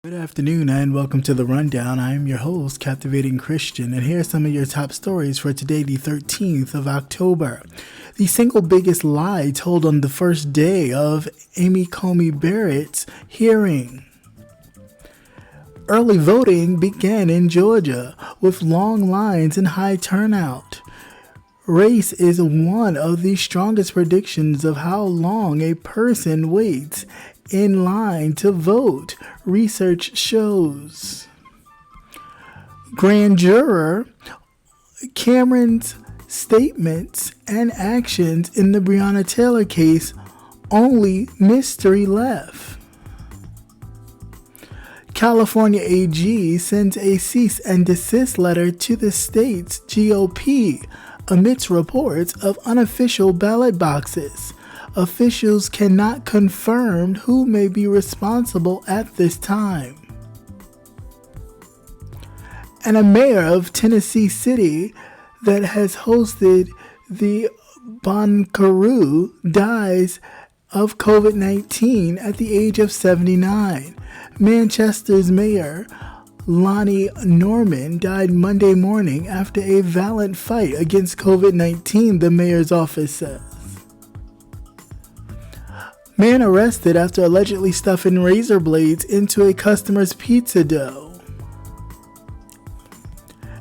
Good afternoon and welcome to The Rundown. I am your host, Captivating Christian, and here are some of your top stories for today, the 13th of October. The single biggest lie told on the first day of Amy Coney Barrett's hearing. Early voting began in Georgia with long lines and high turnout. Race is one of the strongest predictions of how long a person waits in line to vote, research shows. Grand juror Cameron's statements and actions in the Breonna Taylor case, only mystery left. California AG sends a cease and desist letter to the state's GOP amidst reports of unofficial ballot boxes. Officials cannot confirm who may be responsible at this time. And a mayor of Tennessee City that has hosted the Bonnaroo dies of COVID-19 at the age of 79. Manchester's mayor Lonnie Norman died Monday morning after a valiant fight against COVID-19, the mayor's office says. Man arrested after allegedly stuffing razor blades into a customer's pizza dough.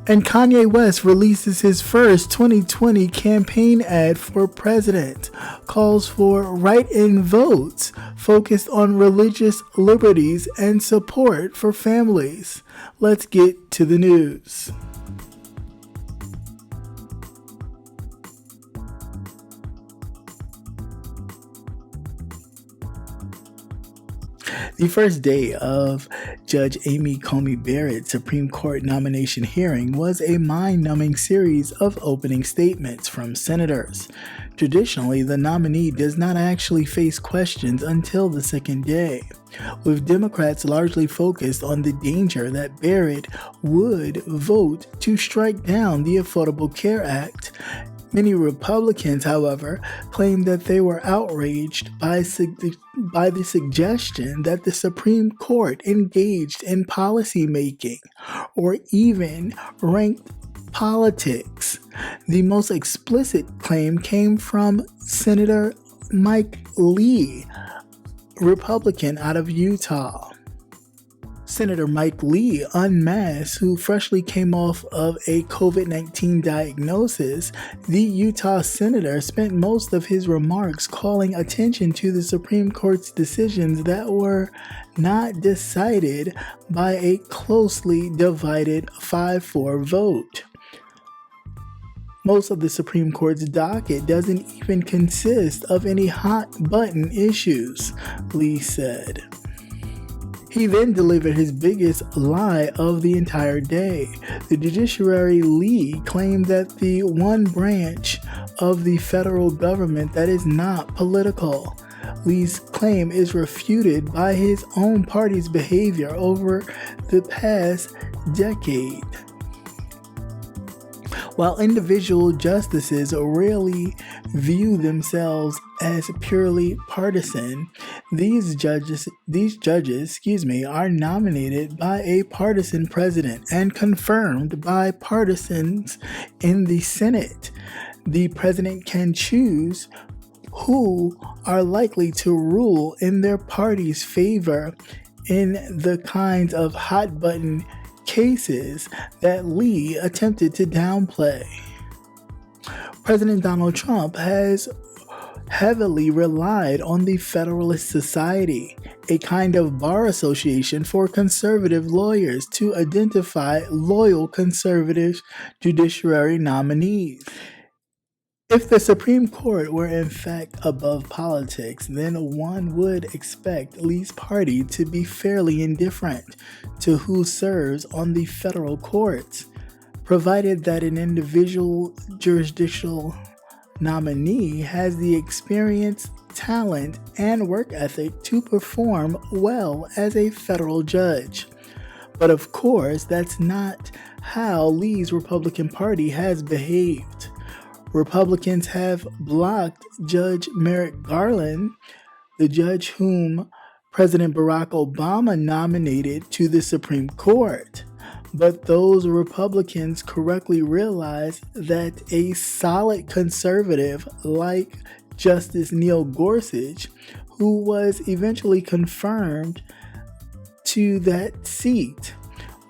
And Kanye West releases his first 2020 campaign ad for president. Calls for write-in votes focused on religious liberties and support for families. Let's get to the news. The first day of Judge Amy Coney Barrett's Supreme Court nomination hearing was a mind-numbing series of opening statements from senators. Traditionally, the nominee does not actually face questions until the second day, with Democrats largely focused on the danger that Barrett would vote to strike down the Affordable Care Act. Many Republicans, however, claimed that they were outraged by the suggestion that the Supreme Court engaged in policy making or even ranked politics. The most explicit claim came from Senator Mike Lee, Republican out of Utah. Senator Mike Lee unmasked, who freshly came off of a COVID-19 diagnosis. The Utah senator spent most of his remarks calling attention to the Supreme Court's decisions that were not decided by a closely divided 5-4 vote. Most of the Supreme Court's docket doesn't even consist of any hot-button issues, Lee said. He then delivered his biggest lie of the entire day. The judiciary Lee claimed that the one branch of the federal government that is not political. Lee's claim is refuted by his own party's behavior over the past decade. While individual justices rarely view themselves as purely partisan, these judges are nominated by a partisan president and confirmed by partisans in the Senate. The president can choose who are likely to rule in their party's favor in the kinds of hot-button cases that Lee attempted to downplay. President Donald Trump has heavily relied on the Federalist Society, a kind of bar association for conservative lawyers, to identify loyal conservative judiciary nominees. If the Supreme Court were in fact above politics, then one would expect Lee's party to be fairly indifferent to who serves on the federal courts, provided that an individual jurisdictional nominee has the experience, talent, and work ethic to perform well as a federal judge. But of course, that's not how Lee's Republican Party has behaved. Republicans have blocked Judge Merrick Garland, the judge whom President Barack Obama nominated to the Supreme Court. But those Republicans correctly realized that a solid conservative like Justice Neil Gorsuch, who was eventually confirmed to that seat,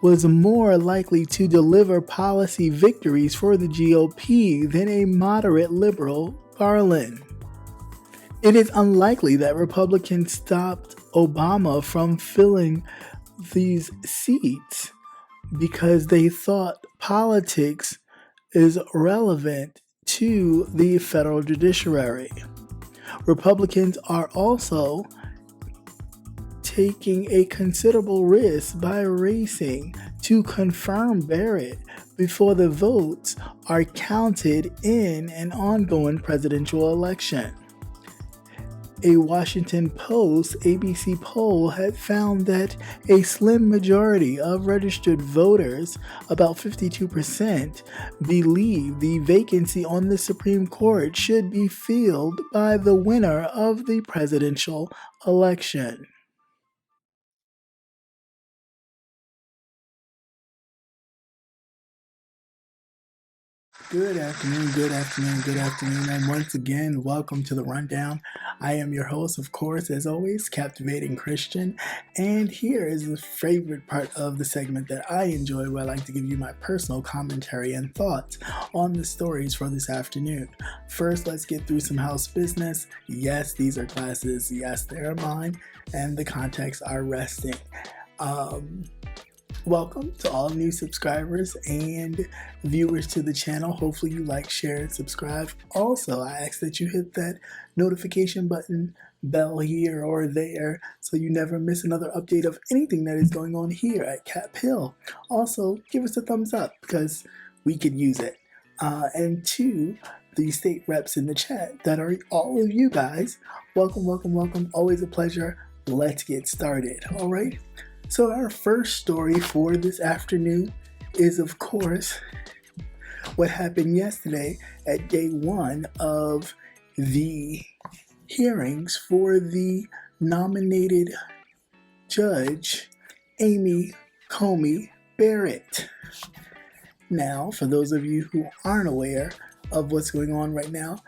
was more likely to deliver policy victories for the GOP than a moderate liberal Garland. It is unlikely that Republicans stopped Obama from filling these seats because they thought politics is relevant to the federal judiciary. Republicans are also taking a considerable risk by racing to confirm Barrett before the votes are counted in an ongoing presidential election. A Washington Post ABC poll had found that a slim majority of registered voters, about 52%, believe the vacancy on the Supreme Court should be filled by the winner of the presidential election. Good afternoon, and once again, welcome to the Rundown. I am your host, of course, as always, Captivating Christian, and here is the favorite part of the segment that I enjoy, where I like to give you my personal commentary and thoughts on the stories for this afternoon. First, let's get through some house business. Yes, these are glasses. Yes, they are mine, and the contacts are resting. Welcome to all new subscribers and viewers to the channel. Hopefully you like, share, and subscribe. Also, I ask that you hit that notification button, bell here or there, so you never miss another update of anything that is going on here at Cap Hill. Also, give us a thumbs up because we could use it. And to the state reps in the chat that are all of you guys, welcome. Always a pleasure. Let's get started. All right. So our first story for this afternoon is, of course, what happened yesterday at day one of the hearings for the nominated judge, Amy Coney Barrett. Now, for those of you who aren't aware of what's going on right now,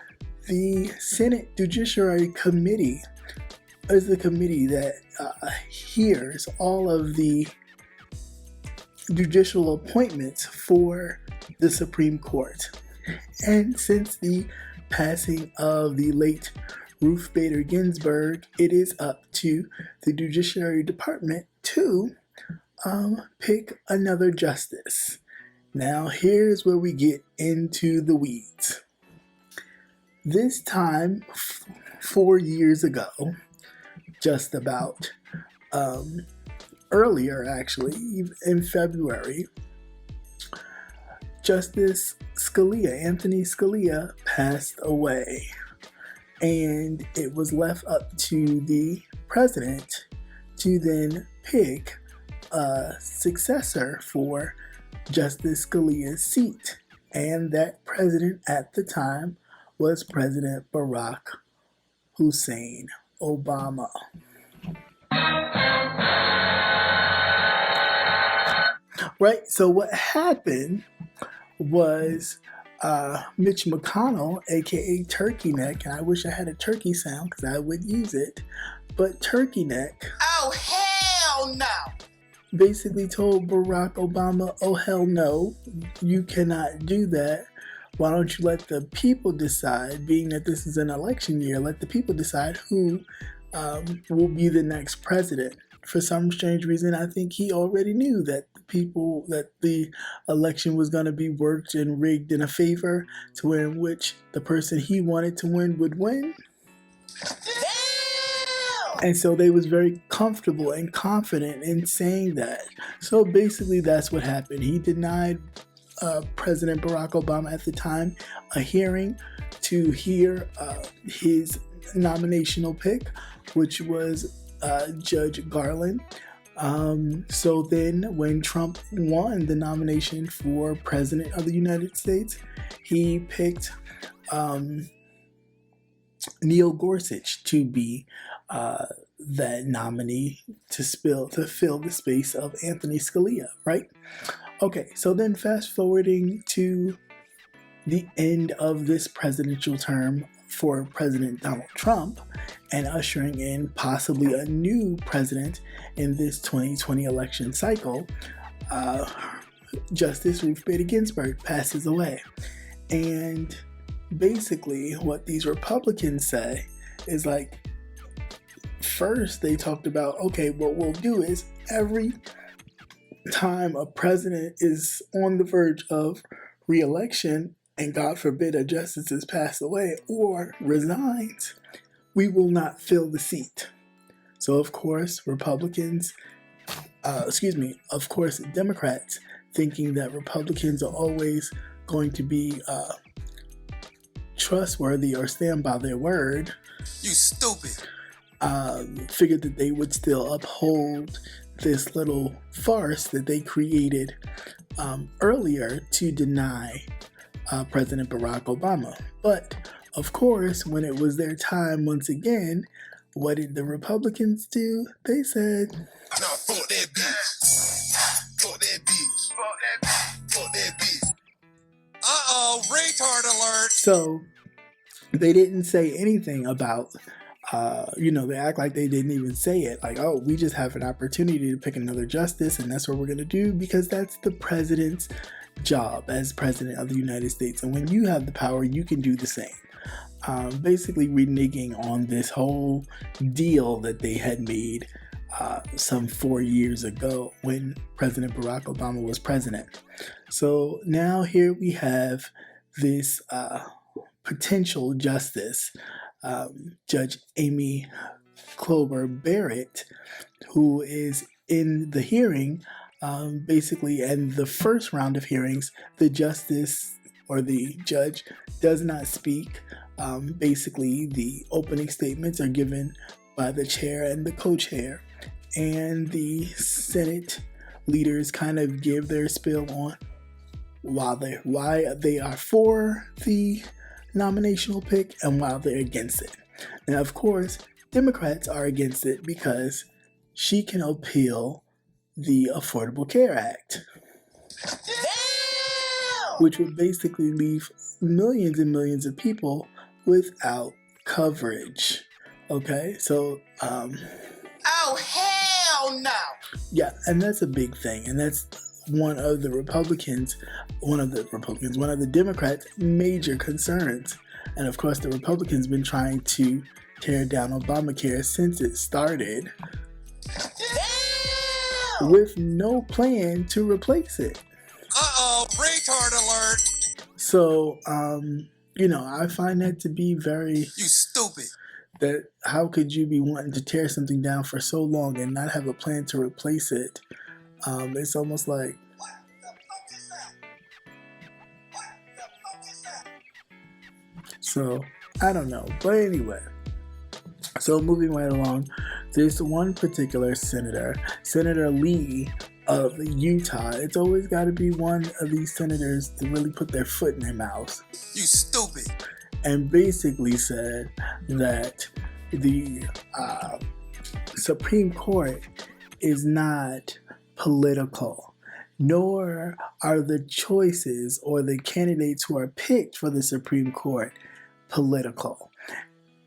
the Senate Judiciary Committee is the committee that hears all of the judicial appointments for the Supreme Court. And since the passing of the late Ruth Bader Ginsburg, it is up to the Judiciary Department to pick another justice. Now, here's where we get into the weeds. This time, 4 years ago, just about, earlier actually, in February, Justice Scalia, Anthony Scalia, passed away, and it was left up to the president to then pick a successor for Justice Scalia's seat, and that president at the time was President Barack Hussein Obama. Right, so what happened was Mitch McConnell, aka Turkey Neck, and I wish I had a turkey sound because I would use it, but Turkey Neck, oh hell no, basically told Barack Obama, oh hell no, you cannot do that. Why don't you let the people decide, being that this is an election year, let the people decide who will be the next president. For some strange reason, I think he already knew that the election was going to be worked and rigged in a favor to where in which the person he wanted to win would win. Damn! And so they was very comfortable and confident in saying that. So basically that's what happened. He denied President Barack Obama at the time a hearing to hear his nominational pick, which was Judge Garland. So then when Trump won the nomination for President of the United States, he picked Neil Gorsuch to be that nominee to fill the space of Anthony Scalia, right? Okay, so then fast forwarding to the end of this presidential term for President Donald Trump and ushering in possibly a new president in this 2020 election cycle, Justice Ruth Bader Ginsburg passes away. And basically what these Republicans say is like, first they talked about, okay, what we'll do is every time a president is on the verge of re-election and God forbid a justice has passed away or resigns, we will not fill the seat. So of course, Democrats thinking that Republicans are always going to be trustworthy or stand by their word. You stupid. Figured that they would still uphold this little farce that they created earlier to deny President Barack Obama. But of course, when it was their time once again, what did the Republicans do? They said, "No, fuck that bitch. Fuck that bitch. Fuck that bitch. Fuck that bitch." Retard alert. So they didn't say anything about, they act like they didn't even say it. Like, oh, we just have an opportunity to pick another justice, and that's what we're going to do because that's the president's job as president of the United States. And when you have the power, you can do the same. Basically reneging on this whole deal that they had made some 4 years ago when President Barack Obama was president. So now here we have this potential justice, Judge Amy Coney Barrett, who is in the hearing. Basically, in the first round of hearings, the justice or the judge does not speak. Basically, the opening statements are given by the chair and the co-chair, and the Senate leaders kind of give their spiel on why they are for the nominational pick and why they're against it. Now, of course, Democrats are against it because she can appeal the Affordable Care Act, which would basically leave millions and millions of people without coverage. Okay, so oh hell no. Yeah, and that's a big thing, and that's one of the Democrats' major concerns. And of course, the Republicans been trying to tear down Obamacare since it started, with no plan to replace it. Retard alert. So, I find that to be very... You stupid. That how could you be wanting to tear something down for so long and not have a plan to replace it? It's almost like... What the fuck is that? So, I don't know. But anyway. So, moving right along, there's one particular senator, Senator Lee of Utah. It's always got to be one of these senators to really put their foot in their mouth. You stupid. And basically said that the Supreme Court is not political, nor are the choices or the candidates who are picked for the Supreme Court political,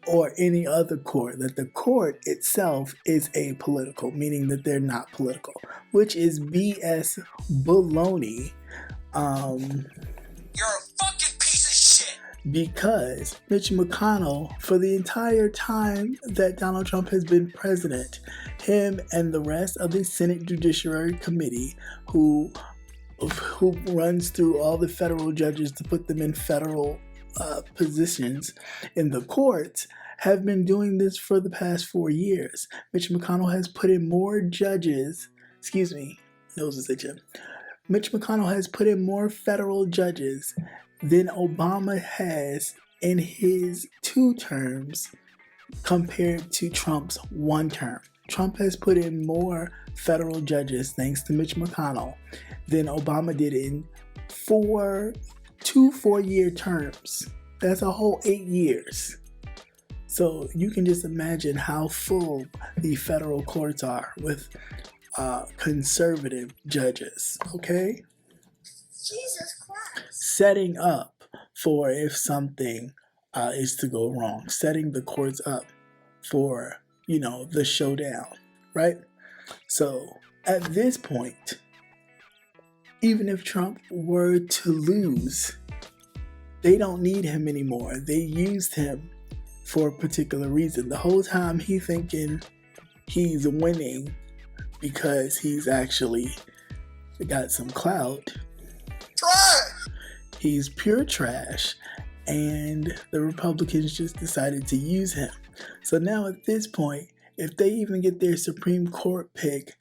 or any other court, that the court itself is apolitical, meaning that they're not political, which is BS baloney. You're a fucking piece of shit. Because Mitch McConnell, for the entire time that Donald Trump has been president, him and the rest of the Senate Judiciary Committee, who runs through all the federal judges to put them in federal positions in the courts, have been doing this for the past 4 years. Mitch McConnell has put in more judges, Mitch McConnell has put in more federal judges than Obama has in his 2 terms compared to Trump's 1 term. Trump has put in more federal judges, thanks to Mitch McConnell, than Obama did in 2 4-year terms. That's a whole 8 years. So you can just imagine how full the federal courts are with conservative judges, okay? Jesus Christ. Setting up for if something is to go wrong, setting the courts up for, the showdown, right? So at this point, even if Trump were to lose, they don't need him anymore. They used him for a particular reason. The whole time he thinking he's winning because he's actually got some clout. Trash! He's pure trash, and the Republicans just decided to use him. So now at this point, if they even get their Supreme Court pick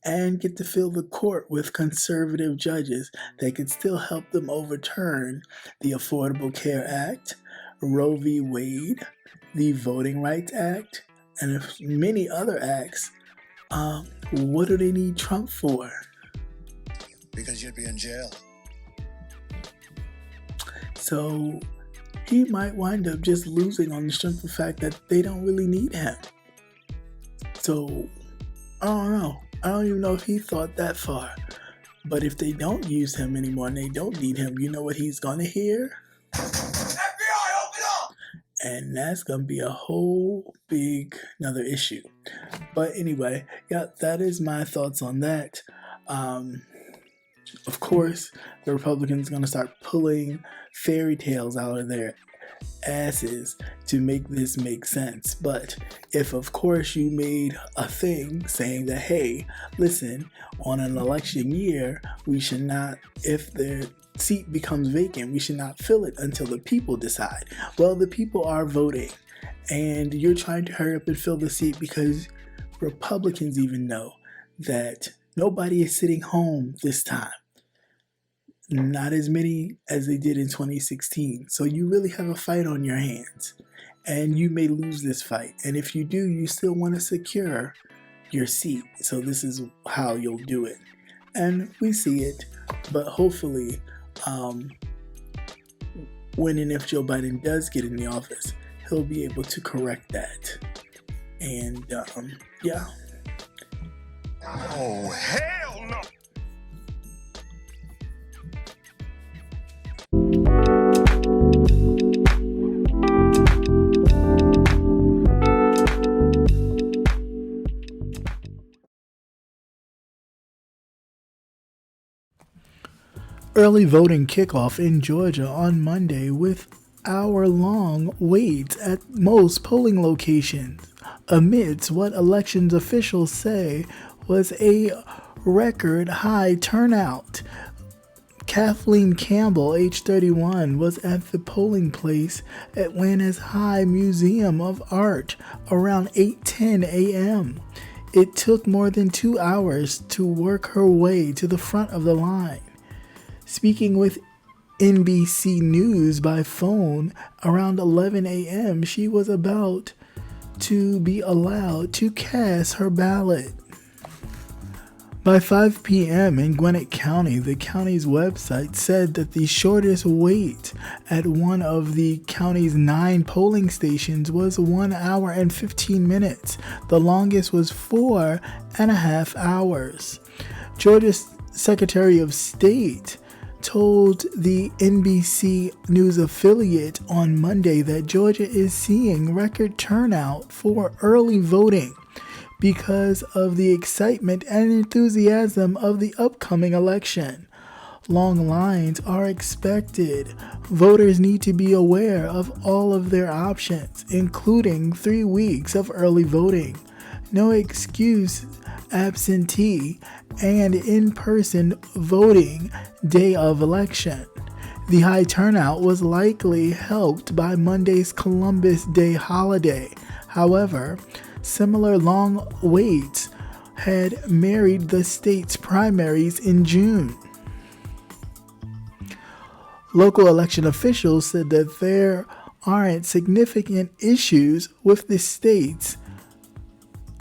and get to fill the court with conservative judges, they could still help them overturn the Affordable Care Act, Roe v. Wade, the Voting Rights Act, and many other acts. What do they need Trump for? Because you'd be in jail. So he might wind up just losing on the strength of the fact that they don't really need him. So I don't know. I don't even know if he thought that far. But if they don't use him anymore and they don't need him, you know what he's going to hear? FBI, open up! And that's going to be a whole big another issue. But anyway, yeah, that is my thoughts on that. Of course, the Republicans are going to start pulling fairy tales out of their asses to make this make sense. But if, of course, you made a thing saying that, hey, listen, on an election year, we should not, if the seat becomes vacant, we should not fill it until the people decide. Well, the people are voting, and you're trying to hurry up and fill the seat because Republicans even know that nobody is sitting home this time. Not as many as they did in 2016. So you really have a fight on your hands, and you may lose this fight. And if you do, you still want to secure your seat. So this is how you'll do it. And we see it, but hopefully, when and if Joe Biden does get in the office, he'll be able to correct that. And yeah. Oh, hell no! Early voting kickoff in Georgia on Monday with hour-long waits at most polling locations amidst what elections officials say was a record high turnout. Kathleen Campbell, age 31, was at the polling place at Atlanta's High Museum of Art around 8:10 a.m. It took more than 2 hours to work her way to the front of the line. Speaking with NBC News by phone around 11 a.m., she was about to be allowed to cast her ballot. By 5 p.m. in Gwinnett County, the county's website said that the shortest wait at one of the county's 9 polling stations was 1 hour and 15 minutes. The longest was 4.5 hours. Georgia's Secretary of State told the NBC News affiliate on Monday that Georgia is seeing record turnout for early voting because of the excitement and enthusiasm of the upcoming election. Long lines are expected. Voters need to be aware of all of their options, including 3 weeks of early voting. No excuse absentee and in-person voting day of election. The high turnout was likely helped by Monday's Columbus Day holiday. However, similar long waits had marred the state's primaries in June. Local election officials said that there aren't significant issues with the state's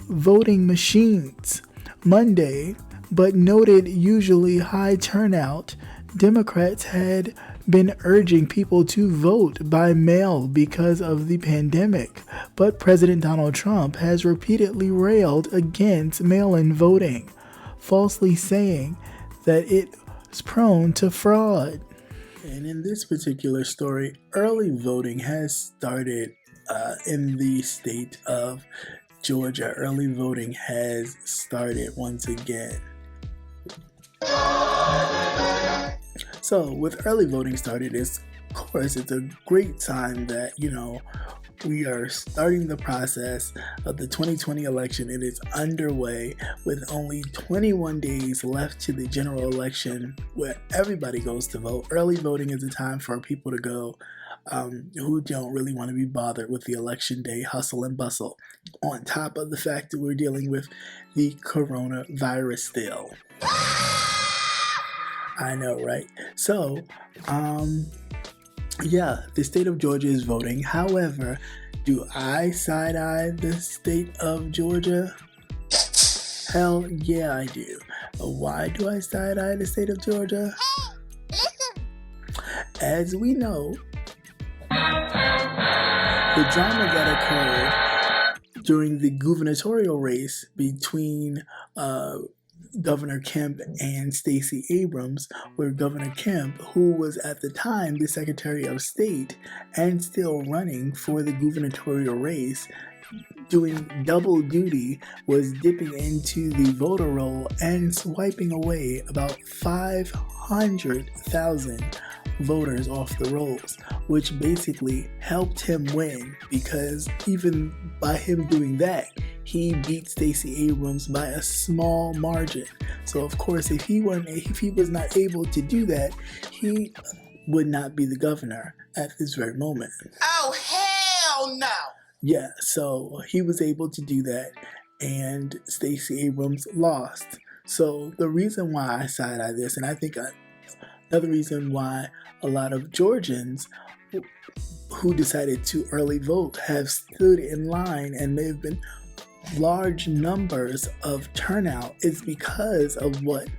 voting machines Monday, but noted usually high turnout. Democrats had been urging people to vote by mail because of the pandemic, but President Donald Trump has repeatedly railed against mail-in voting, falsely saying that it is prone to fraud. And in this particular story, early voting has started in the state of Georgia. Early voting has started once again. So with early voting started, it's a great time that, we are starting the process of the 2020 election. It is underway with only 21 days left to the general election where everybody goes to vote. Early voting is a time for people to go who don't really want to be bothered with the election day hustle and bustle, on top of the fact that we're dealing with the coronavirus still. I know, right? So, the state of Georgia is voting. However, do I side-eye the state of Georgia? Hell yeah, I do. Why do I side-eye the state of Georgia? As we know, the drama that occurred during the gubernatorial race between Governor Kemp and Stacey Abrams, where Governor Kemp, who was at the time the Secretary of State and still running for the gubernatorial race, doing double duty, was dipping into the voter roll and swiping away about 500,000 voters off the rolls, which basically helped him win, because even by him doing that, he beat Stacey Abrams by a small margin. So of course, if he was not able to do that, he would not be the governor at this very moment. Oh, hell no! Yeah, so he was able to do that, and Stacey Abrams lost. So the reason why I side-eye this, and I think another reason why a lot of Georgians who decided to early vote have stood in line, and there have been large numbers of turnout, is because of what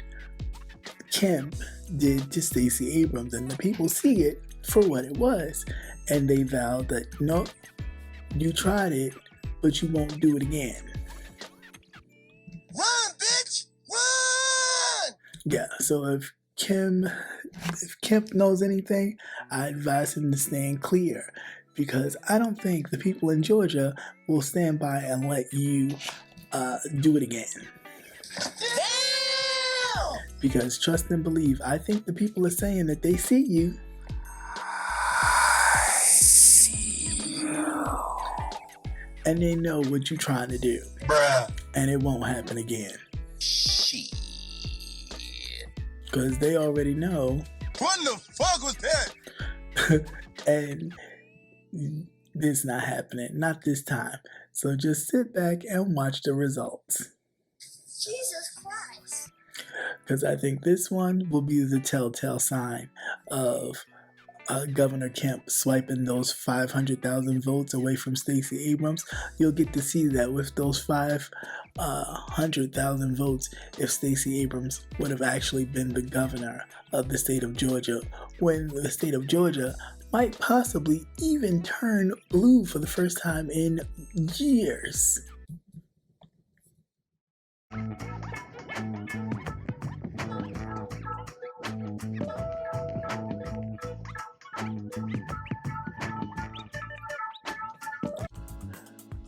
Kemp did to Stacey Abrams, and the people see it for what it was, and they vowed that, nope, you tried it, but you won't do it again. Run, bitch! Run! Yeah, so if Kemp knows anything, I advise him to stand clear, because I don't think the people in Georgia will stand by and let you do it again. Damn! Because trust and believe, I think the people are saying that they see you. I see you. And they know what you're trying to do. Bruh. And it won't happen again. Shit. Because they already know. What the fuck was that? And this not happening, not this time. So just sit back and watch the results. Jesus Christ. Because I think this one will be the telltale sign of Governor Kemp swiping those 500,000 votes away from Stacey Abrams. You'll get to see that with those 500,000 votes, if Stacey Abrams would have actually been the governor of the state of Georgia, when the state of Georgia might possibly even turn blue for the first time in years.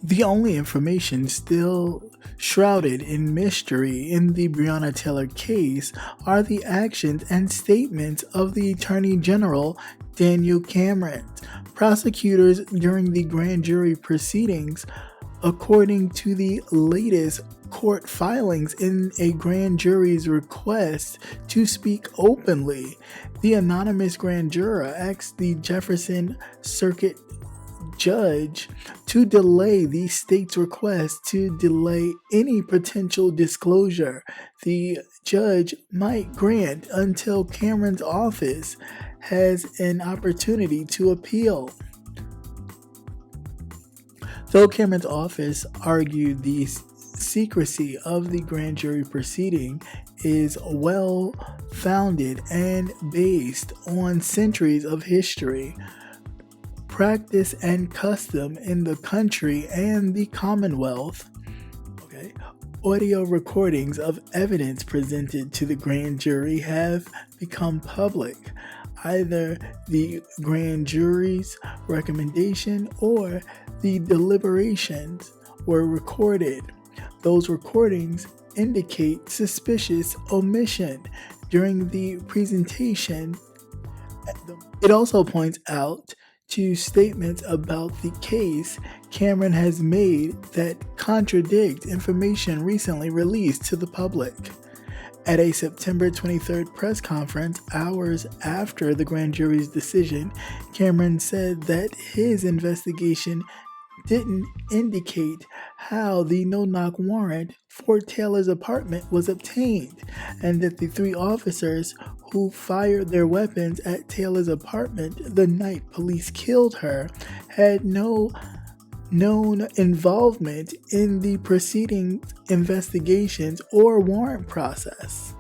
The only information still shrouded in mystery in the Breonna Taylor case are the actions and statements of the Attorney General Daniel Cameron. Prosecutors during the grand jury proceedings, according to the latest court filings in a grand jury's request to speak openly, the anonymous grand juror asked the Jefferson Circuit judge to delay the state's request to delay any potential disclosure the judge might grant until Cameron's office has an opportunity to appeal. Though Cameron's office argued the secrecy of the grand jury proceeding is well founded and based on centuries of history, practice, and custom in the country and the Commonwealth. Okay. Audio recordings of evidence presented to the grand jury have become public. Either the grand jury's recommendation or the deliberations were recorded. Those recordings indicate suspicious omission during the presentation. It also points out to statements about the case Cameron has made that contradict information recently released to the public. At a September 23rd press conference, hours after the grand jury's decision, Cameron said that his investigation didn't indicate how the no-knock warrant for Taylor's apartment was obtained, and that the 3 officers who fired their weapons at Taylor's apartment the night police killed her had no known involvement in the preceding investigations or warrant process.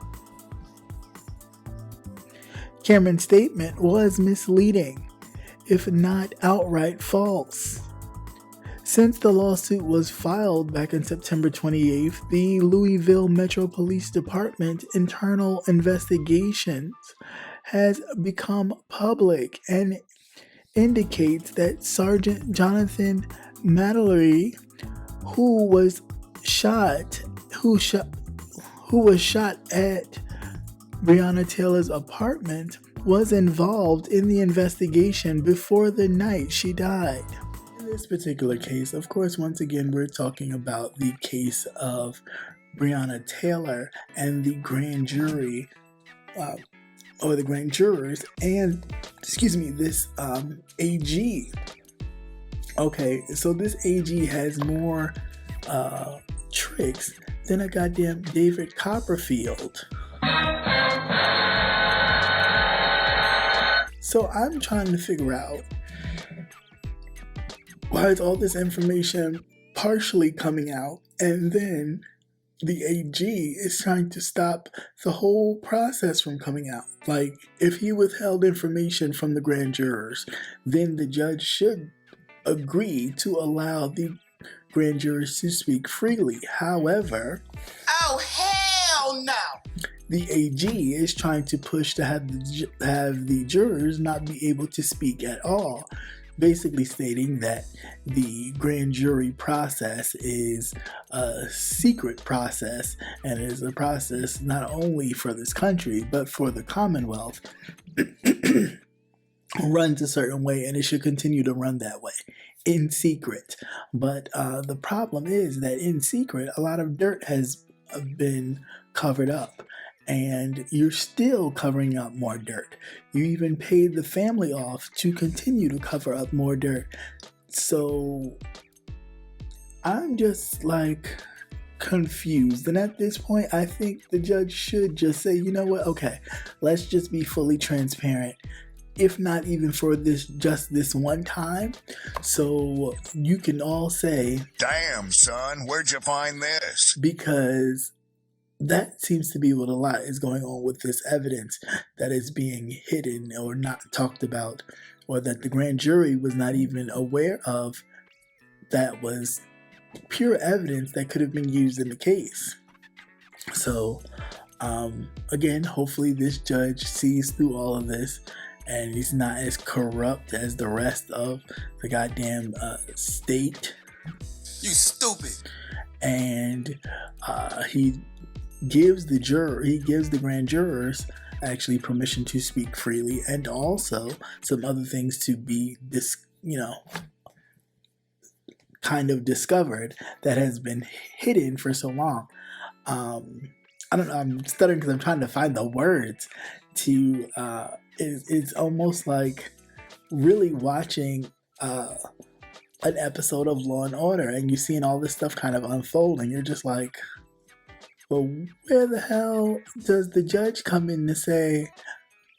Cameron's statement was misleading, if not outright false. Since the lawsuit was filed back on September 28th, the Louisville Metro Police Department internal investigations has become public and indicates that Sergeant Jonathan Mallory, who was shot at Breonna Taylor's apartment, was involved in the investigation before the night she died. In this particular case, of course, once again, we're talking about the case of Breonna Taylor and the grand jury, or the grand jurors, and, this AG. Okay, so this AG has more tricks than a goddamn David Copperfield. So I'm trying to figure out, why is all this information partially coming out, and then the AG is trying to stop the whole process from coming out? Like, if he withheld information from the grand jurors, then the judge should agree to allow the grand jurors to speak freely. However, oh hell no! The AG is trying to push to have the jurors not be able to speak at all, basically stating that the grand jury process is a secret process and is a process not only for this country but for the Commonwealth. Runs a certain way, and it should continue to run that way in secret. But the problem is that in secret, a lot of dirt has been covered up, and you're still covering up more dirt. You even paid the family off to continue to cover up more dirt. So I'm just like confused, and at this point I think the judge should just say, you know what, okay, let's just be fully transparent, if not even for just this one time, so you can all say, damn son, where'd you find this? Because that seems to be what a lot is going on with this evidence that is being hidden or not talked about, or that the grand jury was not even aware of, that was pure evidence that could have been used in the case. So again, hopefully this judge sees through all of this and he's not as corrupt as the rest of the goddamn state. You stupid. And he gives the grand jurors actually permission to speak freely, and also some other things to be kind of discovered that has been hidden for so long. I don't know, I'm stuttering because I'm trying to find the words to it's almost like really watching an episode of Law and Order, and you're seeing all this stuff kind of unfold, and you're just like, well, where the hell does the judge come in to say,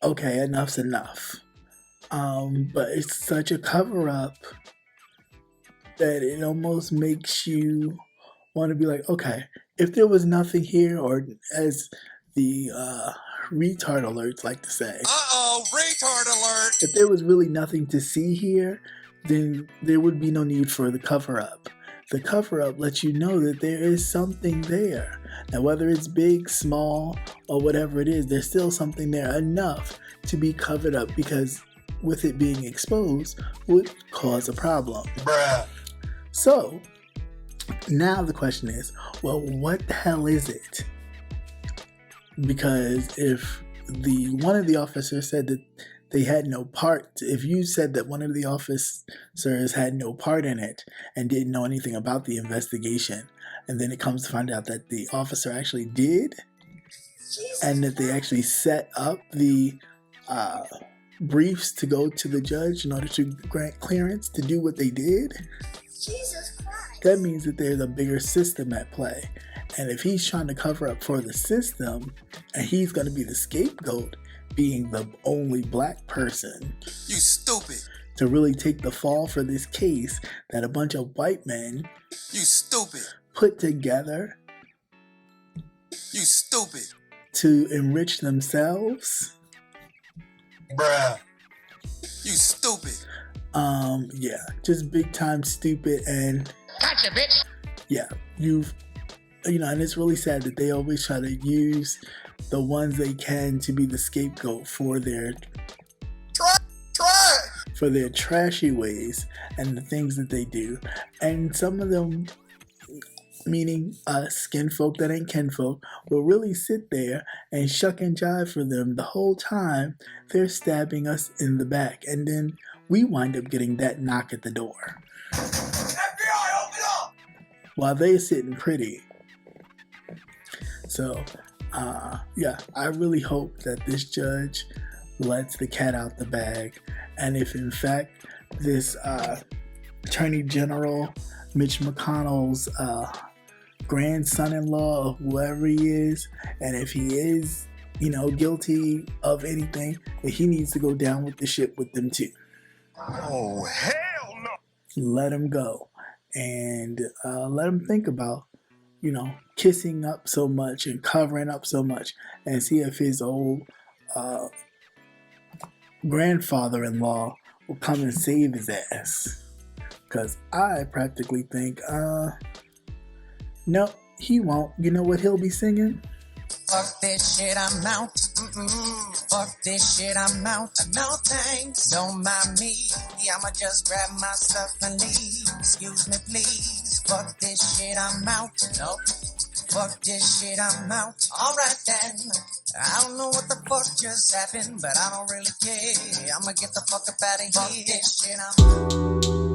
okay, enough's enough? But it's such a cover-up that it almost makes you want to be like, okay, if there was nothing here, or as the retard alerts like to say. Uh-oh, retard alert! If there was really nothing to see here, then there would be no need for the cover-up. The cover-up lets you know that there is something there. Now, whether it's big, small, or whatever it is, there's still something there enough to be covered up, because with it being exposed would cause a problem. Bruh. So, now the question is, well, what the hell is it? Because if one of the officers said that they had no part, if you said that one of the officers had no part in it and didn't know anything about the investigation, and then it comes to find out that the officer actually did, and that they actually set up the briefs to go to the judge in order to grant clearance to do what they did, Jesus Christ. that means that there's a bigger system at play. And if he's trying to cover up for the system, and he's going to be the scapegoat, being the only black person, You stupid. to really take the fall for this case that a bunch of white men You stupid. put together You stupid. to enrich themselves, Bruh. You stupid. yeah, just big time stupid. And Gotcha, bitch. yeah, and it's really sad that they always try to use the ones they can to be the scapegoat for their trashy ways and the things that they do. And some of them, meaning us, kinfolk that ain't kinfolk, will really sit there and shuck and jive for them the whole time they're stabbing us in the back. And then we wind up getting that knock at the door, FBI, open up! while they're sitting pretty. So, yeah, I really hope that this judge lets the cat out the bag. And if in fact this Attorney General Mitch McConnell's grandson-in-law, or whoever he is, and if he is, guilty of anything, then he needs to go down with the ship with them too. Oh, hell no! Let him go, and let him think about, kissing up so much and covering up so much, and see if his old grandfather-in-law will come and save his ass. Because I practically think, no, he won't. You know what he'll be singing? Fuck this shit, I'm out. Fuck this shit, I'm out. No thanks, don't mind me. I'ma just grab my stuff and leave. Excuse me, please. Fuck this shit, I'm out. Nope. Fuck this shit, I'm out. Alright then. I don't know what the fuck just happened, but I don't really care. I'ma get the fuck up out of here. Fuck this shit, I'm out.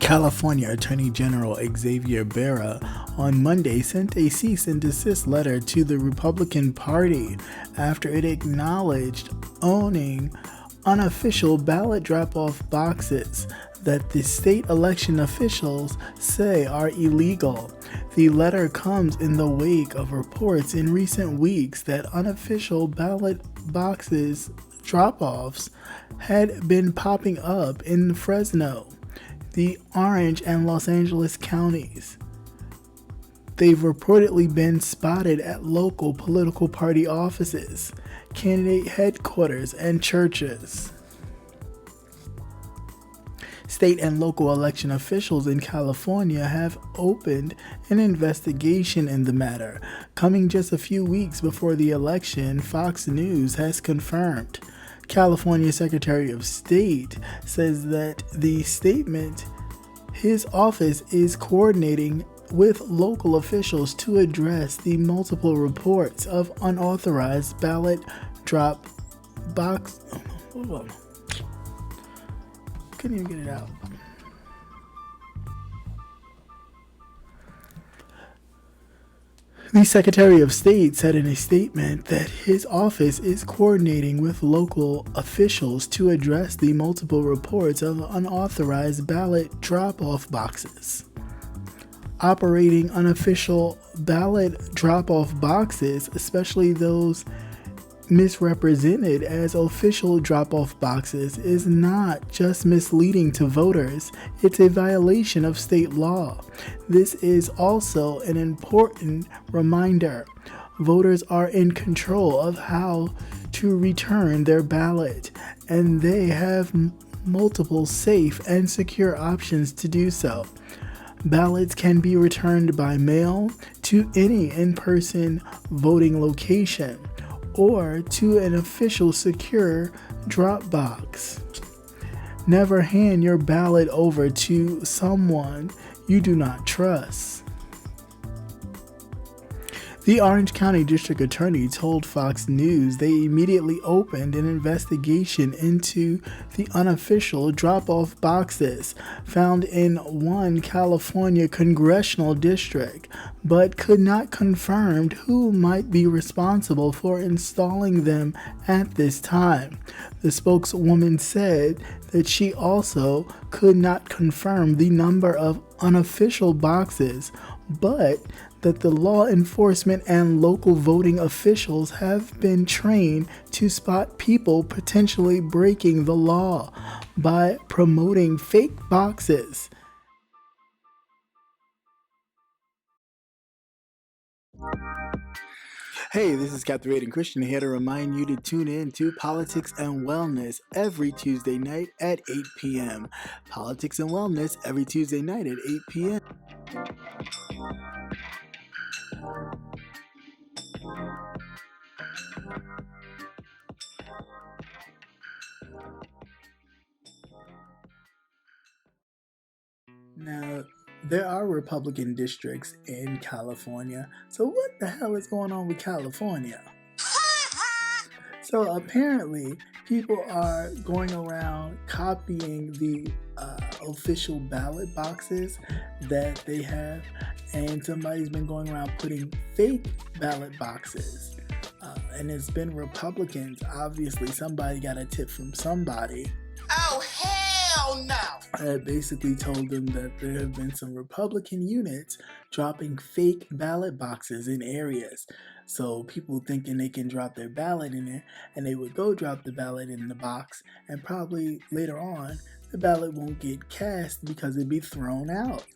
California Attorney General Xavier Barra on Monday sent a cease and desist letter to the Republican Party after it acknowledged owning unofficial ballot drop-off boxes that the state election officials say are illegal. The letter comes in the wake of reports in recent weeks that unofficial ballot boxes drop-offs had been popping up in Fresno, the Orange and Los Angeles counties. They've reportedly been spotted at local political party offices, candidate headquarters, and churches. State and local election officials in California have opened an investigation in the matter, coming just a few weeks before the election, Fox News has confirmed. California Secretary of State says that the statement, his office is coordinating with local officials to address the multiple reports of unauthorized ballot drop box. Hold on. Couldn't even get it out. The Secretary of State said in a statement that his office is coordinating with local officials to address the multiple reports of unauthorized ballot drop-off boxes. Operating unofficial ballot drop-off boxes, especially those misrepresented as official drop-off boxes, is not just misleading to voters, it's a violation of state law. This is also an important reminder. Voters are in control of how to return their ballot, and they have multiple safe and secure options to do so. Ballots can be returned by mail to any in-person voting location or to an official secure drop box. Never hand your ballot over to someone you do not trust. The Orange County District Attorney told Fox News they immediately opened an investigation into the unofficial drop-off boxes found in one California congressional district, but could not confirm who might be responsible for installing them at this time. The spokeswoman said that she also could not confirm the number of unofficial boxes, but that the law enforcement and local voting officials have been trained to spot people potentially breaking the law by promoting fake boxes. Hey, this is Captivating Christian here to remind you to tune in to Politics and Wellness every Tuesday night at 8 p.m. Politics and Wellness every Tuesday night at 8 p.m. Now, there are Republican districts in California, so what the hell is going on with California? So apparently, people are going around copying the official ballot boxes that they have, and somebody's been going around putting fake ballot boxes. And it's been Republicans. Obviously, somebody got a tip from somebody. Oh, hell no! I basically told them that there have been some Republican units dropping fake ballot boxes in areas. So people thinking they can drop their ballot in there, and they would go drop the ballot in the box, and probably later on, the ballot won't get cast because it'd be thrown out.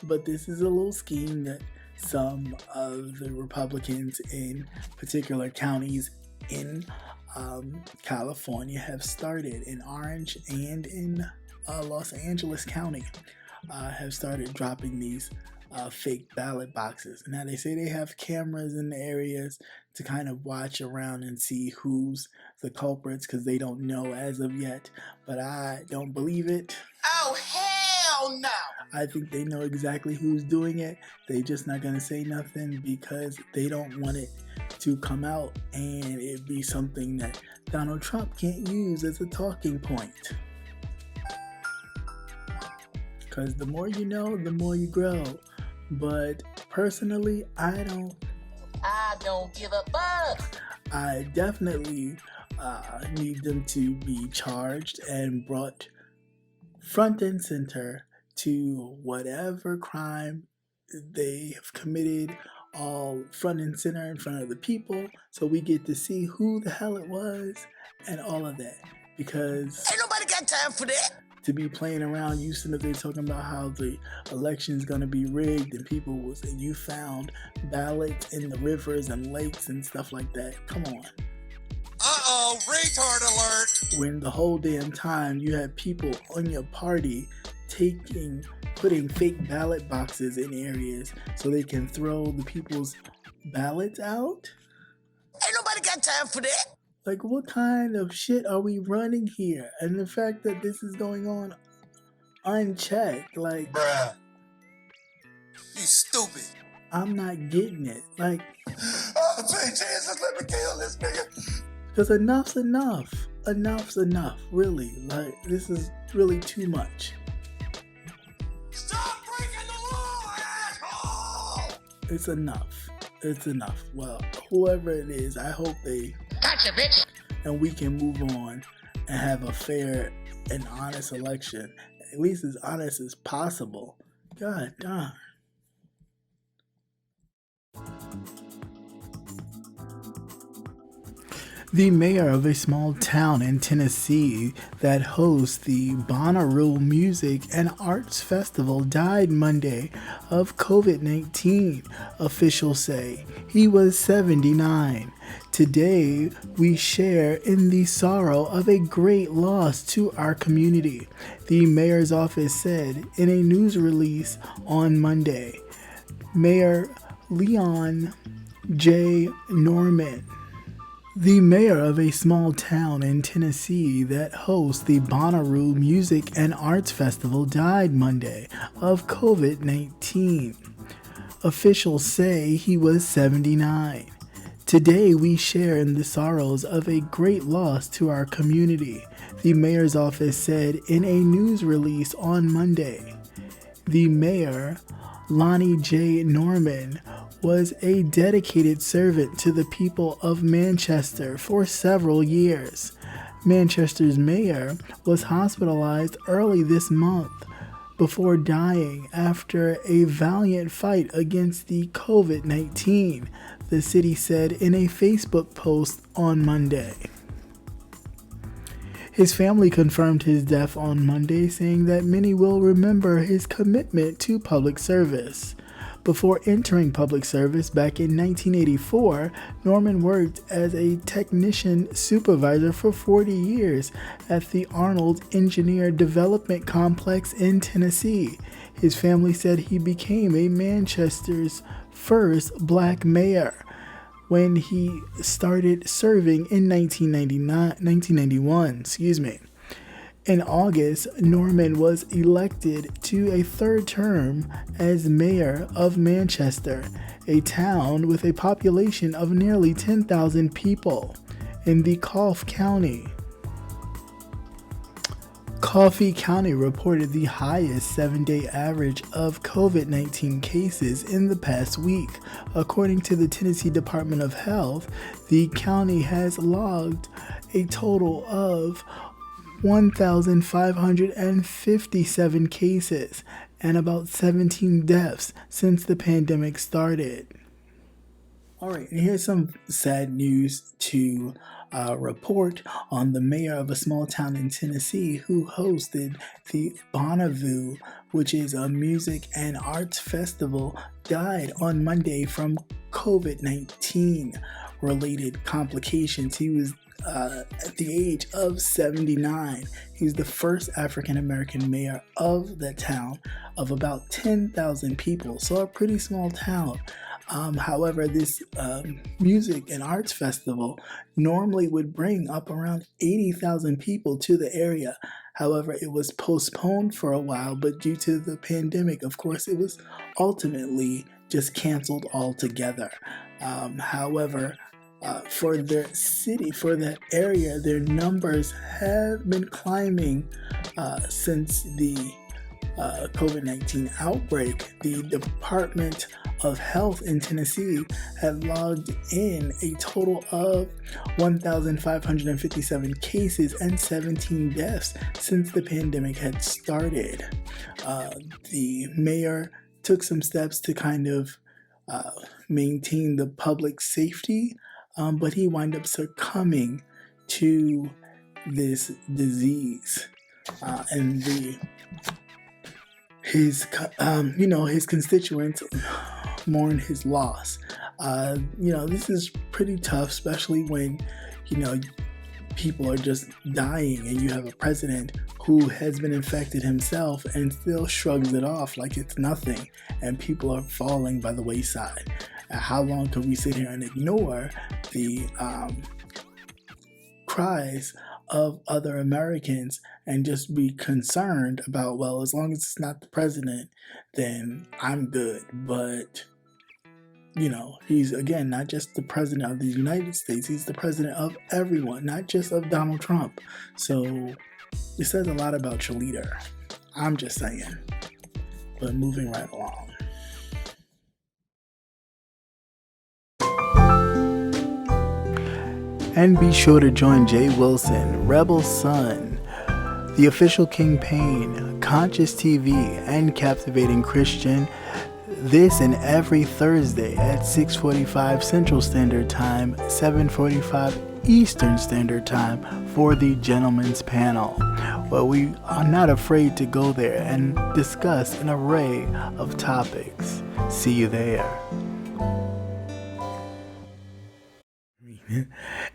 But this is a little scheme that some of the Republicans in particular counties in California have started. In Orange and in Los Angeles County have started dropping these fake ballot boxes. Now they say they have cameras in the areas to kind of watch around and see who's the culprits, because they don't know as of yet, but I don't believe it. Oh, hell no! I think they know exactly who's doing it. They just not gonna say nothing because they don't want it to come out and it be something that Donald Trump can't use as a talking point. Because the more you know, the more you grow. But personally, I don't give a fuck. I definitely need them to be charged and brought front and center to whatever crime they have committed, all front and center in front of the people, so we get to see who the hell it was and all of that. Because Ain't nobody got time for that. to be playing around, you sitting up there talking about how the election is going to be rigged and people will say you found ballots in the rivers and lakes and stuff like that. Come on. Uh-oh, retard alert. When the whole damn time you have people on your party putting fake ballot boxes in areas so they can throw the people's ballots out? Ain't nobody got time for that. Like, what kind of shit are we running here? And the fact that this is going on unchecked, like, Bruh. You stupid. I'm not getting it. Like, Oh, Jesus, let me kill this nigga. because enough's enough. Enough's enough, really. Like, this is really too much. Stop breaking the law, asshole! It's enough. It's enough. Well, whoever it is, I hope they... Gotcha, bitch. And we can move on and have a fair and honest election. At least as honest as possible. God darn. The mayor of a small town in Tennessee that hosts the Bonnaroo Music and Arts Festival died Monday of COVID-19, officials say. He was 79. Today, we share in the sorrow of a great loss to our community, the mayor's office said in a news release on Monday. Mayor Leon J. Norman, the mayor of a small town in Tennessee that hosts the Bonnaroo Music and Arts Festival, died Monday of COVID-19. Officials say he was 79. Today we share in the sorrows of a great loss to our community, the mayor's office said in a news release on Monday. The mayor, Lonnie J. Norman, was a dedicated servant to the people of Manchester for several years. Manchester's mayor was hospitalized early this month before dying after a valiant fight against the COVID-19, the city said in a Facebook post on Monday. His family confirmed his death on Monday, saying that many will remember his commitment to public service. Before entering public service back in 1984, Norman worked as a technician supervisor for 40 years at the Arnold Engineer Development Complex in Tennessee. His family said he became a Manchester's first black mayor when he started serving in 1991. In August, Norman was elected to a third term as mayor of Manchester, a town with a population of nearly 10,000 people in the Coffee County reported the highest 7-day average of COVID-19 cases in the past week. According to the Tennessee Department of Health, the county has logged a total of 1,557 cases and about 17 deaths since the pandemic started. All right, and here's some sad news to report on the mayor of a small town in Tennessee who hosted the Bonnaroo, which is a music and arts festival, died on Monday from COVID-19 related complications. He was at the age of 79. He's the first African-American mayor of the town of about 10,000 people, so a pretty small town. However, this music and arts festival normally would bring up around 80,000 people to the area. However, it was postponed for a while, but due to the pandemic, of course, it was ultimately just canceled altogether. However, for their city, for that area, their numbers have been climbing since the COVID-19 outbreak. The Department of Health in Tennessee had logged in a total of 1,557 cases and 17 deaths since the pandemic had started. The mayor took some steps to kind of maintain the public safety, but he wound up succumbing to this disease, and his constituents mourn his loss. This is pretty tough, especially when people are just dying and you have a president who has been infected himself and still shrugs it off like it's nothing, and people are falling by the wayside. How long can we sit here and ignore the cries of other Americans and just be concerned about, well, as long as it's not the president, then I'm good. But he's, again, not just the president of the United States, he's the president of everyone, not just of Donald Trump. So it says a lot about your leader. I'm just saying. But moving right along. And be sure to join Jay Wilson, Rebel Son, The Official Campaign, Conscious TV, and Captivating Christian. This and every Thursday at 6:45 Central Standard Time, 7:45 Eastern Standard Time for the Gentleman's Panel, where we are not afraid to go there and discuss an array of topics. See you there.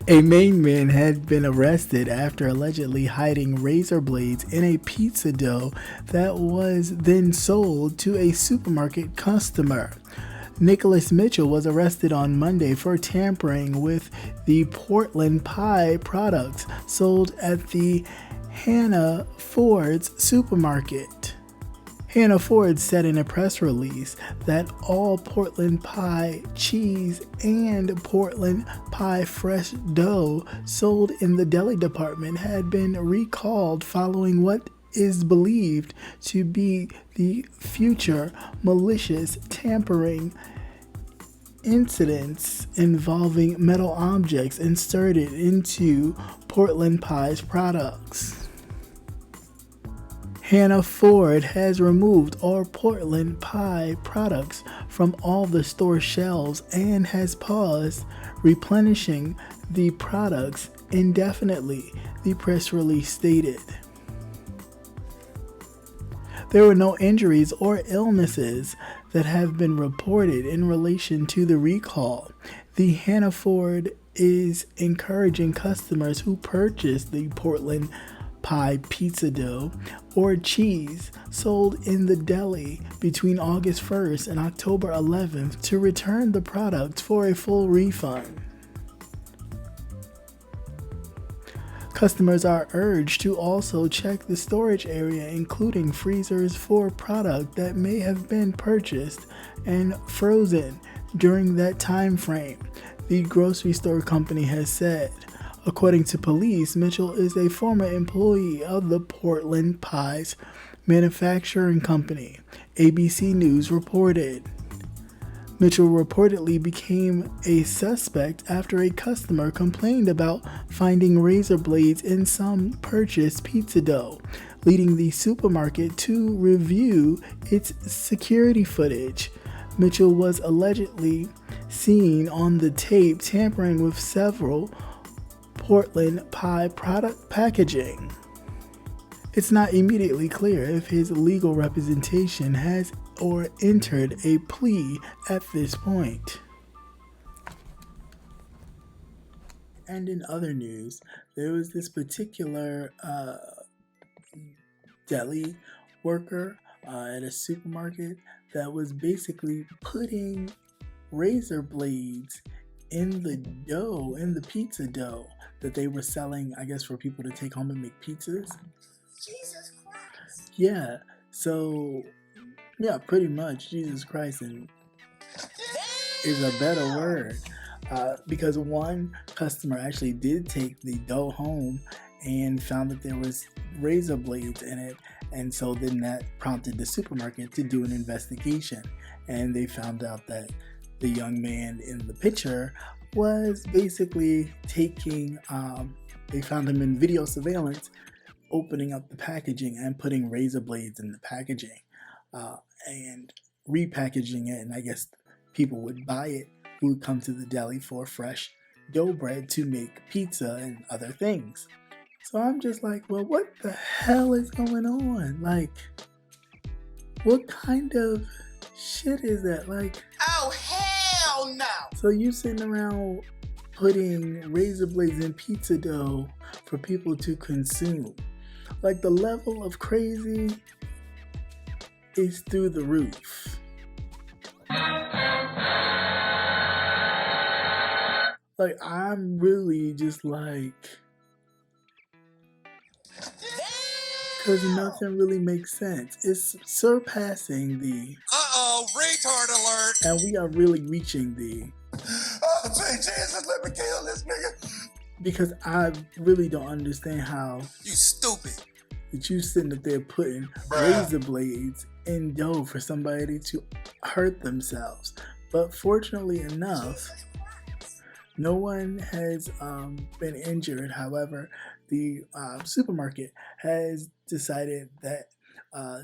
A Maine man had been arrested after allegedly hiding razor blades in a pizza dough that was then sold to a supermarket customer. Nicholas Mitchell was arrested on Monday for tampering with the Portland pie products sold at the Hannah Ford's supermarket. Hannah Ford said in a press release that all Portland pie cheese and Portland pie fresh dough sold in the deli department had been recalled following what is believed to be the future malicious tampering incidents involving metal objects inserted into Portland Pie's products. Hannah Ford has removed all Portland Pie products from all the store shelves and has paused replenishing the products indefinitely, the press release stated. There were no injuries or illnesses that have been reported in relation to the recall. The Hannah Ford is encouraging customers who purchase the Portland pie pizza dough or cheese sold in the deli between August 1st and October 11th to return the product for a full refund. Customers are urged to also check the storage area, including freezers, for product that may have been purchased and frozen during that time frame, the grocery store company has said. According to police, Mitchell is a former employee of the Portland Pies Manufacturing Company, ABC News reported. Mitchell reportedly became a suspect after a customer complained about finding razor blades in some purchased pizza dough, leading the supermarket to review its security footage. Mitchell was allegedly seen on the tape tampering with several Portland pie product packaging. It's not immediately clear if his legal representation has or entered a plea at this point. And in other news, there was this particular deli worker at a supermarket that was basically putting razor blades in the dough, in the pizza dough that they were selling, I guess, for people to take home and make pizzas. Jesus Christ. Yeah, so, yeah, pretty much Jesus Christ is a better word. Because one customer actually did take the dough home and found that there was razor blades in it, and so then that prompted the supermarket to do an investigation, and they found out that the young man in the picture was basically taking, they found him in video surveillance, opening up the packaging and putting razor blades in the packaging and repackaging it. And I guess people would buy it who would come to the deli for fresh dough bread to make pizza and other things. So I'm just like, well, what the hell is going on? Like, what kind of shit is that? Like, Oh, hell no. so you sitting around putting razor blades in pizza dough for people to consume. Like, the level of crazy is through the roof. Like, I'm really just like, because nothing really makes sense. It's surpassing the, Uh-oh, retard alert. and we are really reaching the, Oh, Jesus, let me kill this nigga. because I really don't understand how You stupid. that you sitting up there putting Bruh. razor blades in dough for somebody to hurt themselves. But fortunately enough, no one has been injured. However, the supermarket has decided that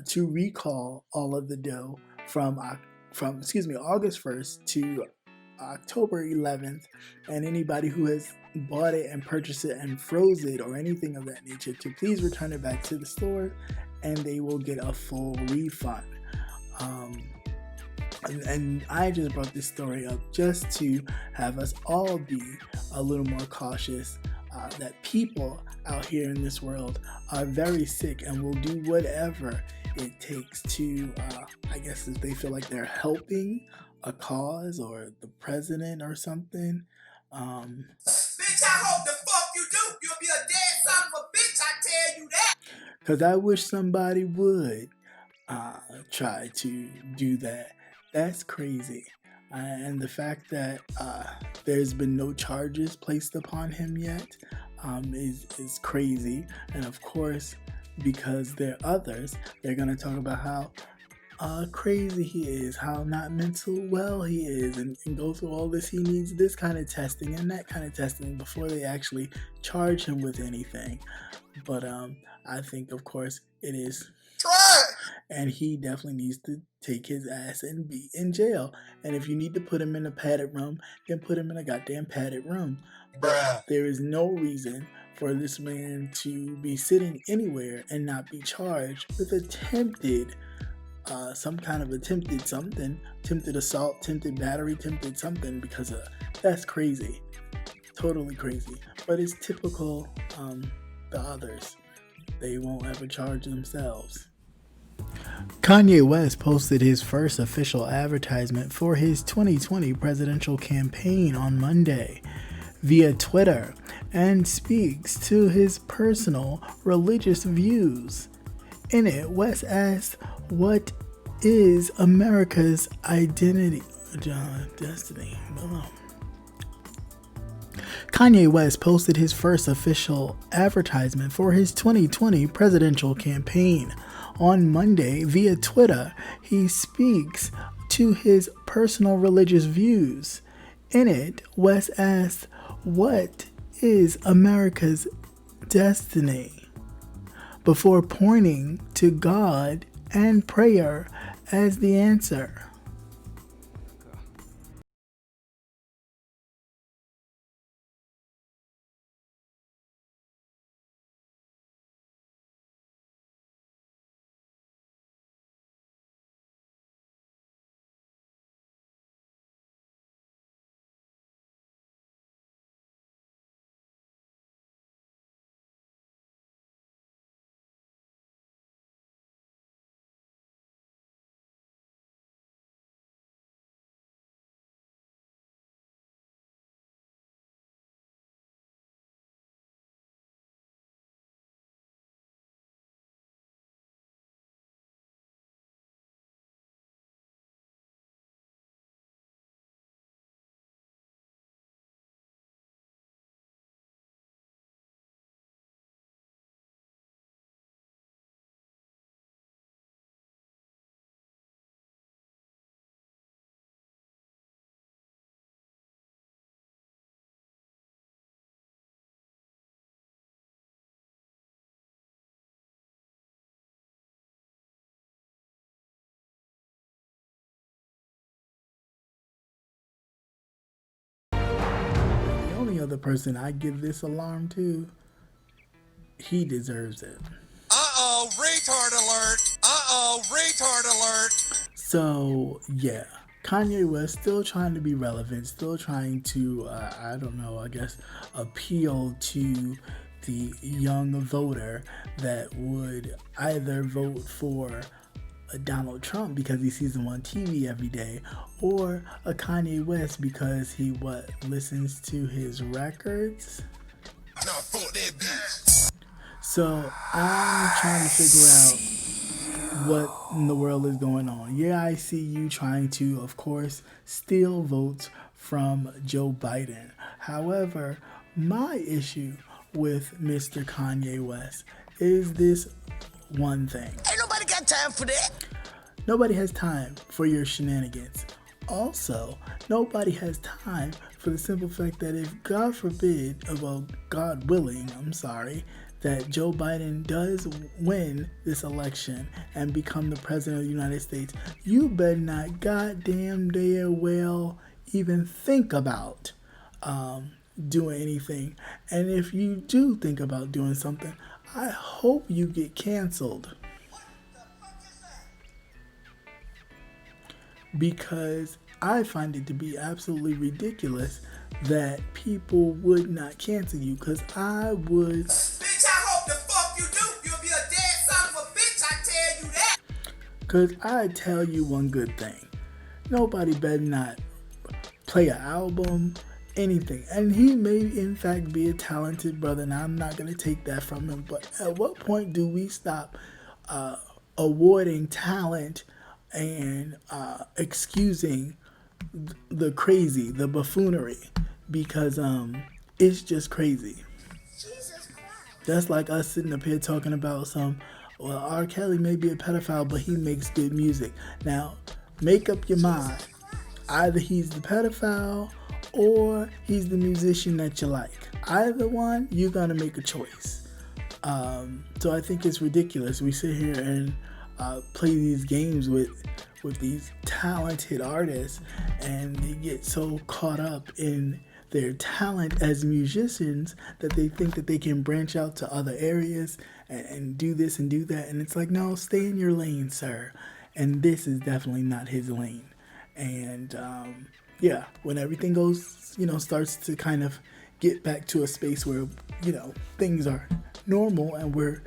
to recall all of the dough from August 1st to October 11th, and anybody who has bought it and purchased it and froze it or anything of that nature to please return it back to the store, and they will get a full refund. And I just brought this story up just to have us all be a little more cautious that people out here in this world are very sick and will do whatever it takes to, I guess, if they feel like they're helping a cause or the president or something. Bitch, I hope the fuck you do. You'll be a dead son of a bitch, I tell you that. Because I wish somebody would try to do that. That's crazy. And the fact that there's been no charges placed upon him yet is crazy. And of course, because there are others, they're going to talk about how crazy he is, how not mental well he is, and go through all this. He needs this kind of testing and that kind of testing before they actually charge him with anything. But I think, of course, it is Try. And he definitely needs to take his ass and be in jail. And if you need to put him in a padded room, then put him in a goddamn padded room. But there is no reason for this man to be sitting anywhere and not be charged with attempted assault, attempted battery, attempted something, because that's crazy. Totally crazy. But it's typical the others. They won't ever charge themselves. Kanye West posted his first official advertisement for his 2020 presidential campaign on Monday via Twitter and speaks to his personal religious views. In it, West asked, "What is America's destiny?" Kanye West posted his first official advertisement for his 2020 presidential campaign on Monday via Twitter. He speaks to his personal religious views. In it, West asked, "What is America's destiny?" before pointing to God and prayer as the answer. The only other person I give this alarm to, he deserves it. Uh-oh, retard alert. Uh-oh, retard alert. So, yeah. Kanye West still trying to be relevant, still trying to, appeal to the young voter that would either vote for a Donald Trump because he sees him on TV every day, or a Kanye West because he listens to his records. Nah, fuck that bitch. So I'm trying to figure out what in the world is going on. Yeah, I see you trying to, of course, steal votes from Joe Biden. However, my issue with Mr. Kanye West is this one thing. Ain't nobody got time for that. Nobody has time for your shenanigans. Also, nobody has time for the simple fact that if God forbid, well, God willing, that Joe Biden does win this election and become the president of the United States, you better not goddamn well even think about doing anything. And if you do think about doing something, I hope you get canceled. Because I find it to be absolutely ridiculous that people would not cancel you, because I would. Bitch, I hope the fuck you do. You'll be a dead son of a bitch, I tell you that. Because I tell you one good thing. Nobody better not play an album, anything. And he may in fact be a talented brother, and I'm not going to take that from him. But at what point do we stop awarding talent and excusing the crazy, the buffoonery, because it's just crazy. That's like us sitting up here talking about R. Kelly may be a pedophile, but he makes good music. Now, make up your mind. Either he's the pedophile or he's the musician that you like. Either one, you're gonna make a choice. So I think it's ridiculous. We sit here and play these games with these talented artists, and they get so caught up in their talent as musicians that they think that they can branch out to other areas and do this and do that. And it's like, no, stay in your lane, sir. And this is definitely not his lane. And when everything goes, starts to kind of get back to a space where, things are normal and where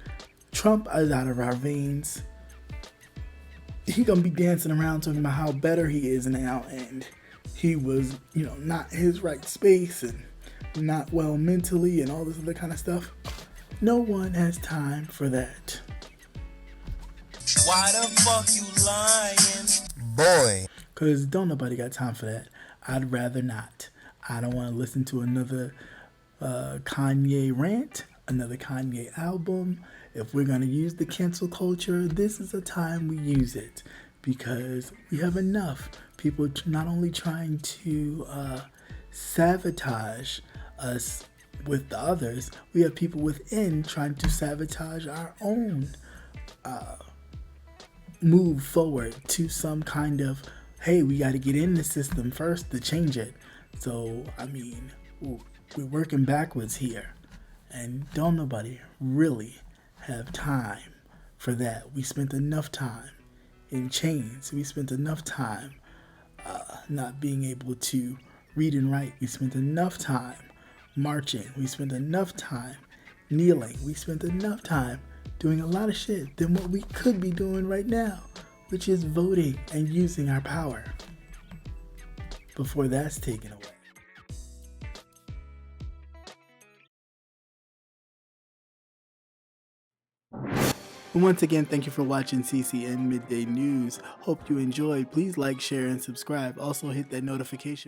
Trump is out of our veins, he gonna be dancing around talking about how better he is now, and he was, not his right space and not well mentally and all this other kind of stuff. No one has time for that. Why the fuck you lying? Boy. Cause don't nobody got time for that. I'd rather not. I don't want to listen to another Kanye rant, another Kanye album. If we're going to use the cancel culture, this is a time we use it, because we have enough people not only trying to sabotage us with the others, we have people within trying to sabotage our own move forward to some kind of, hey, we got to get in the system first to change it. So, we're working backwards here, and don't nobody really have time for that. We spent enough time in chains. We spent enough time not being able to read and write. We spent enough time marching. We spent enough time kneeling. We spent enough time doing a lot of shit than what we could be doing right now, which is voting and using our power before that's taken away. Once again, thank you for watching CCN Midday News. Hope you enjoyed. Please like, share, and subscribe. Also hit that notification